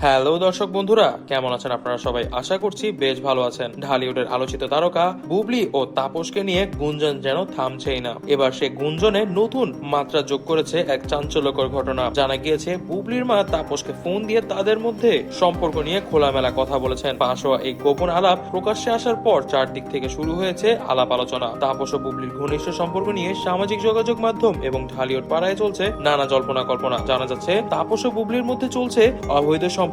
Hello দর্শক বন্ধুরা, কেমন আছেন আপনারা সবাই? আশা করছি বেশ ভালো আছেন। ঢালিউডের আলোচিত তারকা বুবলি ও তাপসকে নিয়ে গুঞ্জন যেন থামছেই না। এবার সে গুঞ্জনে নতুন মাত্রা যোগ করেছে এক চাঞ্চল্যকর ঘটনা। জানা গিয়েছে বুবলির মা তাপসকে ফোন দিয়ে তাদের মধ্যে সম্পর্ক নিয়ে খোলামেলা কথা বলেছেন। ফাঁস হওয়া এই গোপন আলাপ প্রকাশ্যে আসার পর চারদিক থেকে শুরু হয়েছে আলাপ আলোচনা। তাপস ও বুবলির ঘনিষ্ঠ সম্পর্ক নিয়ে সামাজিক যোগাযোগ মাধ্যম এবং ঢালিউড পাড়ায় চলছে নানা জল্পনা কল্পনা। জানা যাচ্ছে তাপস ও বুবলির মধ্যে চলছে অবৈধ সম্পর্ক।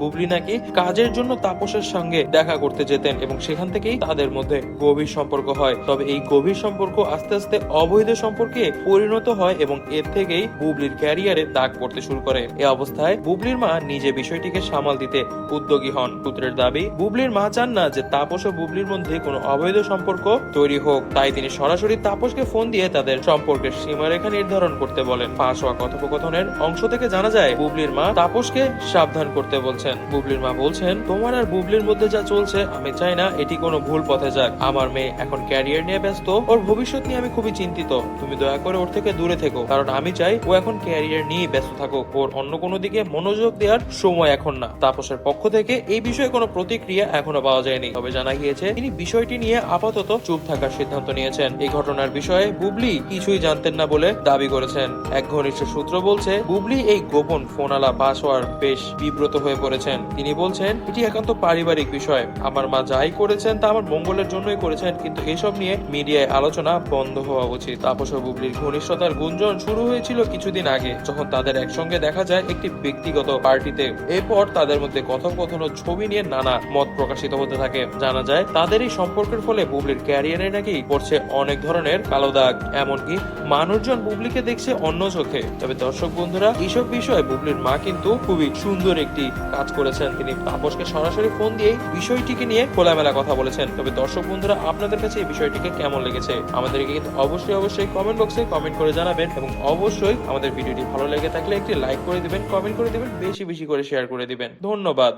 বুবলি নাকি কাজের জন্য তাপসের সঙ্গে দেখা করতে যেতেন এবং সেখান থেকেই তাদের মধ্যে গভীর সম্পর্ক হয়। তবে এই গভীর সম্পর্ক আস্তে আস্তে অবৈধ সম্পর্কে পরিণত হয় এবং এর থেকেই বুবলির ক্যারিয়ারে দাগ পড়তে শুরু করে। এ অবস্থায় বুবলির মা নিজে বিষয়টিকে সামাল দিতে উদ্যোগী হন। সূত্রের দাবি, বুবলির মা চান না যে তাপস ও বুবলির মধ্যে কোনো অবৈধ সম্পর্ক তৈরি হোক, তাই তিনি সরাসরি তাপসকে ফোন দিয়ে তাদের সম্পর্কের সীমারেখা নির্ধারণ করতে বলেন। ফাঁস হওয়া কথোপকথনের অংশ থেকে জানা যায় বুবলির মা তাপসকে সাবধান করতে বলছেন। বুবলির মা বলছেন, তোমার আর বুবলির মধ্যে যা চলছে আমি চাই না এটি কোনো ভুল পথে যাক। আমার মেয়ে এখন ক্যারিয়ার নিয়ে ব্যস্ত, ওর ভবিষ্যৎ নিয়ে আমি খুবই চিন্তিত। তুমি দয়া করে ওর থেকে দূরে থেকো, কারণ আমি চাই ও এখন ক্যারিয়ার নিয়ে ব্যস্ত থাকুক। ওর অন্য কোনো দিকে মনোযোগ দেওয়ার সময় এখন না। তাপসের পক্ষ থেকে এই বিষয়ে কোনো প্রতিক্রিয়া এখনো পাওয়া যায়নি, তবে জানা গিয়েছে তিনি বিষয়টি নিয়ে আপাতত চুপ থাকার সিদ্ধান্ত নিয়েছেন। এই ঘটনার বিষয়ে বুবলি কিছুই জানতেন না বলে দাবি করেছেন। এক ঘনিষ্ঠ সূত্র বলছে, বুবলি এই গোপন ফোন আলাপ পাস হওয়ার বেশ বিব্রত হয়ে পড়েছেন। তিনি বলছেন, এটি একান্ত পারিবারিক বিষয়। আমার মা যাই করেছেন তা আমার মঙ্গলের জন্যই করেছেন, কিন্তু এসব নিয়ে মিডিয়ায় আলোচনা বন্ধ হওয়া উচিত। তাপস ও বুবলির ঘনিষ্ঠতার গুঞ্জন শুরু হয়েছিল কিছুদিন আগে, যখন তাদের একসঙ্গে দেখা যায় একটি ব্যক্তিগত পার্টিতে। এরপর তাদের মধ্যে কথোপকথন ও ছবি নিয়ে নানা মত প্রকাশিত হতে থাকে। জানা যায় তাদের এই সম্পর্কের ফলে বুবলির ক্যারিয়ারে নাকি পড়ছে অনেক ধরনের কালো দাগ, এমনকি মানুষজন বুবলিকে দেখছে অন্য চোখে। তবে দর্শক বন্ধুরা, এইসব বিষয়ে বুবলির মা কিন্তু খুবই সুন্দর একটি কাজ করেছেন। তিনি তাপসকে সরাসরি ফোন দিয়ে বিষয়টিকে নিয়ে খোলামেলা কথা বলেছেন। তবে দর্শক বন্ধুরা, আপনাদের কাছে এই বিষয়টিকে কেমন লেগেছে আমাদেরকে কিন্তু অবশ্যই কমেন্ট বক্সে কমেন্ট করে জানাবেন, এবং অবশ্যই আমাদের ভিডিওটি ভালো লেগে থাকলে একটি লাইক করে দিবেন, কমেন্ট করে দিবেন, বেশি বেশি করে শেয়ার করে দিবেন। ধন্যবাদ।